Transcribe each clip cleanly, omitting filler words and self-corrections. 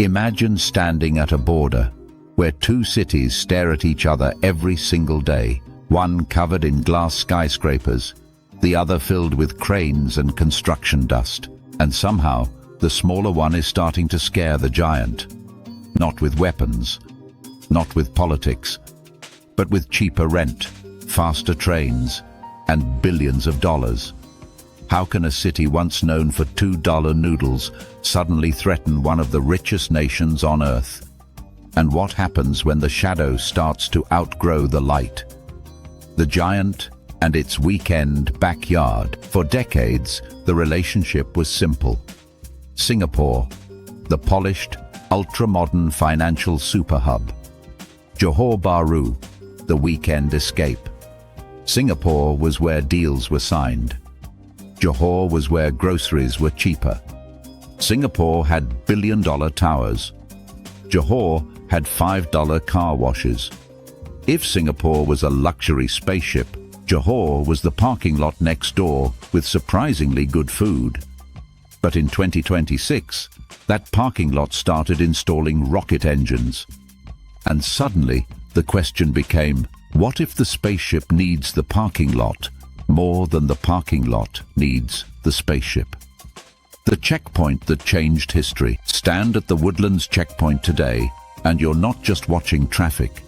Imagine standing at a border where two cities stare at each other every single day, one covered in glass skyscrapers, the other filled with cranes and construction dust. And somehow, the smaller one is starting to scare the giant. Not with weapons, not with politics, but with cheaper rent, faster trains, and billions of dollars. How can a city once known for $2 noodles suddenly threaten one of the richest nations on Earth? And what happens when the shadow starts to outgrow the light? The giant and its weekend backyard. For decades, the relationship was simple. Singapore, the polished, ultra-modern financial superhub. Johor Bahru, the weekend escape. Singapore was where deals were signed. Johor was where groceries were cheaper. Singapore had billion-dollar towers. Johor had $5 car washes. If Singapore was a luxury spaceship, Johor was the parking lot next door with surprisingly good food. But in 2026, that parking lot started installing rocket engines. And suddenly, the question became, what if the spaceship needs the parking lot more than the parking lot needs the spaceship? The checkpoint that changed history. Stand at the Woodlands checkpoint today, and you're not just watching traffic.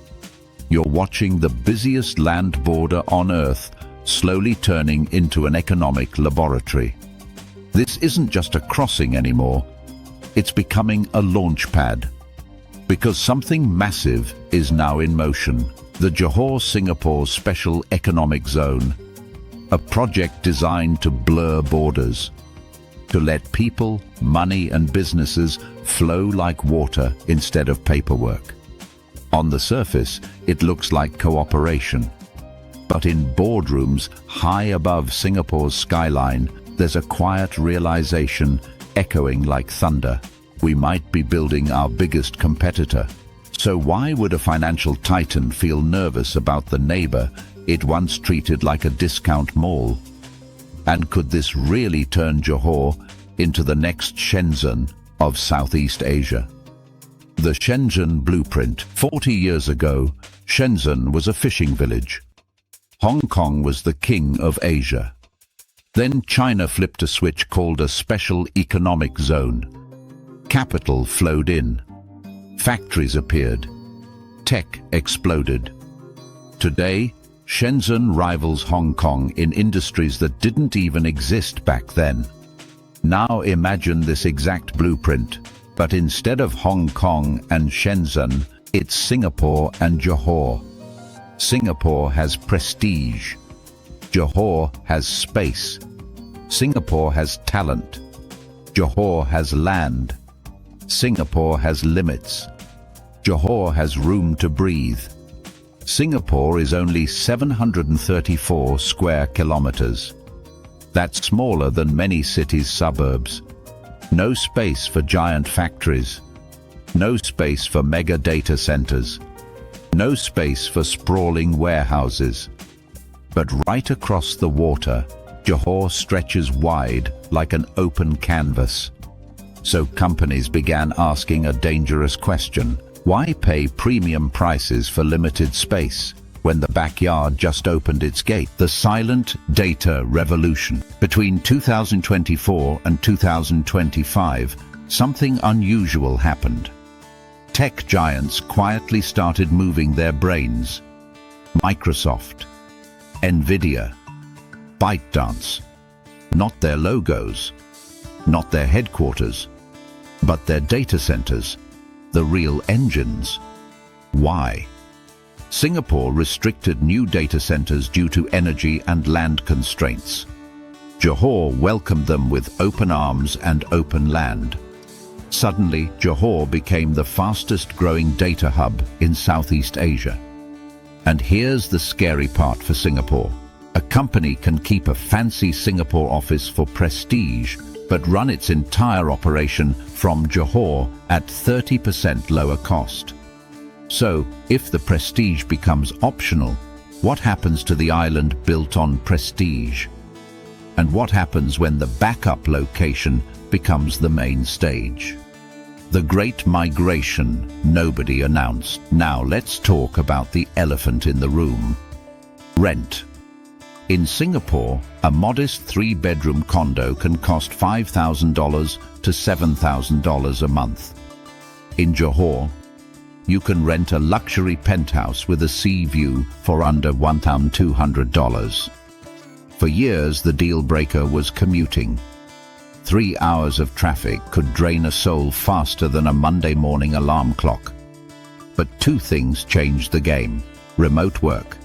You're watching the busiest land border on Earth slowly turning into an economic laboratory. This isn't just a crossing anymore. It's becoming a launch pad. Because something massive is now in motion. The Johor-Singapore Special Economic Zone. A project designed to blur borders. To let people, money and businesses flow like water instead of paperwork. On the surface, it looks like cooperation. But in boardrooms high above Singapore's skyline, there's a quiet realization echoing like thunder. We might be building our biggest competitor. So why would a financial titan feel nervous about the neighbor it once treated like a discount mall? And could this really turn Johor into the next Shenzhen of Southeast Asia? The Shenzhen blueprint. 40 years ago, Shenzhen was a fishing village. Hong Kong was the king of Asia. Then China flipped a switch called a special economic zone. Capital flowed in. Factories appeared. Tech exploded. Today, Shenzhen rivals Hong Kong in industries that didn't even exist back then. Now imagine this exact blueprint, but instead of Hong Kong and Shenzhen, it's Singapore and Johor. Singapore has prestige. Johor has space. Singapore has talent. Johor has land. Singapore has limits. Johor has room to breathe. Singapore is only 734 square kilometers. That's smaller than many cities' suburbs. No space for giant factories. No space for mega data centers. No space for sprawling warehouses. But right across the water, Johor stretches wide like an open canvas. So companies began asking a dangerous question. Why pay premium prices for limited space when the backyard just opened its gate? The silent data revolution. Between 2024 and 2025, something unusual happened. Tech giants quietly started moving their brains. Microsoft, Nvidia, ByteDance. Not their logos, not their headquarters, but their data centers, the real engines. Why? Singapore restricted new data centers due to energy and land constraints. Johor welcomed them with open arms and open land. Suddenly, Johor became the fastest-growing data hub in Southeast Asia. And here's the scary part for Singapore. A company can keep a fancy Singapore office for prestige, but run its entire operation from Johor at 30% lower cost. So, if the prestige becomes optional, what happens to the island built on prestige? And what happens when the backup location becomes the main stage? The Great Migration nobody announced. Now let's talk about the elephant in the room. Rent. In Singapore, a modest 3-bedroom condo can cost $5,000 to $7,000 a month. In Johor, you can rent a luxury penthouse with a sea view for under $1,200. For years, the deal breaker was commuting. 3 hours of traffic could drain a soul faster than a Monday morning alarm clock. But two things changed the game: remote work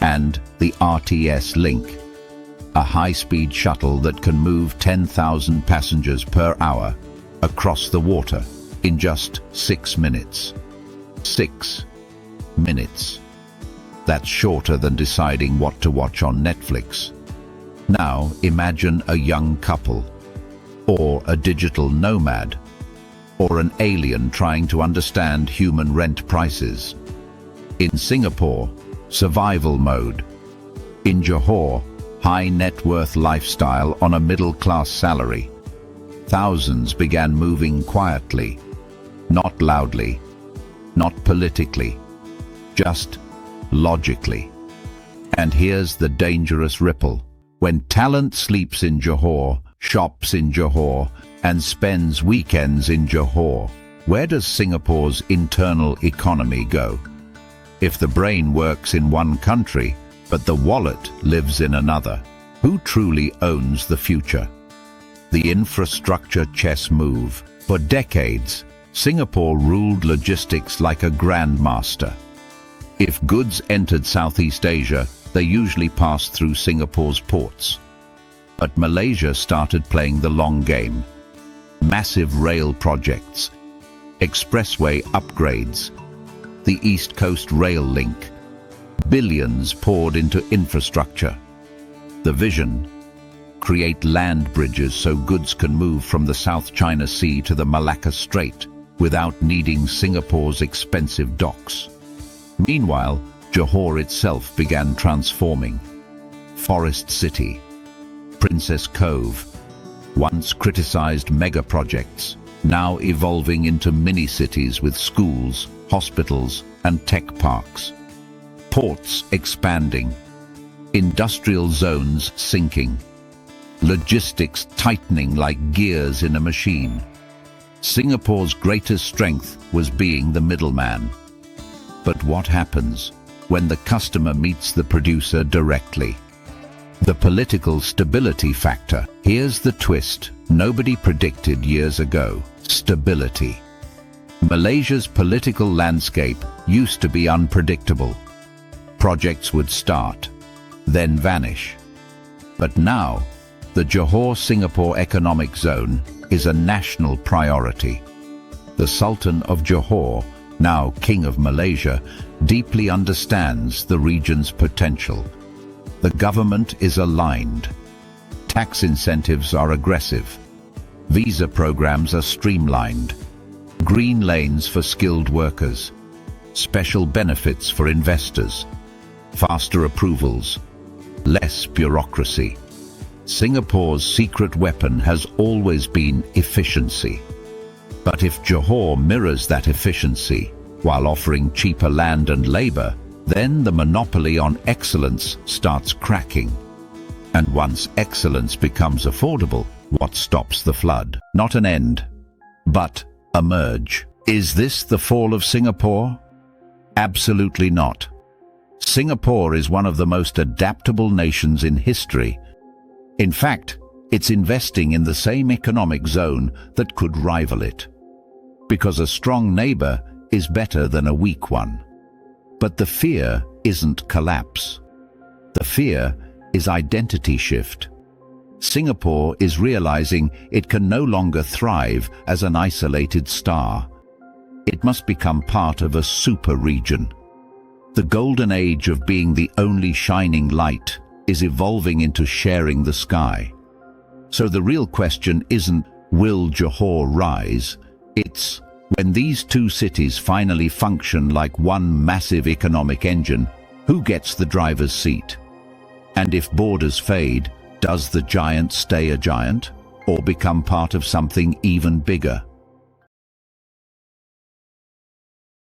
and the RTS link, a high-speed shuttle that can move 10,000 passengers per hour across the water in just 6 minutes. 6 minutes. That's shorter than deciding what to watch on Netflix. Now imagine a young couple, or a digital nomad, or an alien trying to understand human rent prices. In Singapore, survival mode. In Johor, high net worth lifestyle on a middle-class salary. Thousands began moving quietly, not loudly, not politically, just logically. And here's the dangerous ripple. When talent sleeps in Johor, shops in Johor, and spends weekends in Johor, where does Singapore's internal economy go? If the brain works in one country, but the wallet lives in another, who truly owns the future? The infrastructure chess move. For decades, Singapore ruled logistics like a grandmaster. If goods entered Southeast Asia, they usually passed through Singapore's ports. But Malaysia started playing the long game. Massive rail projects, expressway upgrades, the East Coast Rail Link. Billions poured into infrastructure. The vision: create land bridges so goods can move from the South China Sea to the Malacca Strait without needing Singapore's expensive docks. Meanwhile, Johor itself began transforming. Forest City, Princess Cove, once criticized mega projects, now evolving into mini-cities with schools, hospitals, and tech parks. Ports expanding, industrial zones sinking, logistics tightening like gears in a machine. Singapore's greatest strength was being the middleman. But what happens when the customer meets the producer directly? The political stability factor. Here's the twist nobody predicted years ago: stability. Malaysia's political landscape used to be unpredictable. Projects would start, then vanish. But now, the Johor-Singapore Economic Zone is a national priority. The Sultan of Johor, now King of Malaysia, deeply understands the region's potential. The government is aligned. Tax incentives are aggressive. Visa programs are streamlined. Green lanes for skilled workers. Special benefits for investors. Faster approvals. Less bureaucracy. Singapore's secret weapon has always been efficiency. But if Johor mirrors that efficiency while offering cheaper land and labor, then the monopoly on excellence starts cracking. And once excellence becomes affordable, what stops the flood? Not an end, but a merge. Is this the fall of Singapore? Absolutely not. Singapore is one of the most adaptable nations in history. In fact, it's investing in the same economic zone that could rival it. Because a strong neighbor is better than a weak one. But the fear isn't collapse. The fear is identity shift. Singapore is realizing it can no longer thrive as an isolated star. It must become part of a super region. The golden age of being the only shining light is evolving into sharing the sky. So the real question isn't, will Johor rise? It's, when these two cities finally function like one massive economic engine, who gets the driver's seat? And if borders fade, does the giant stay a giant, or become part of something even bigger?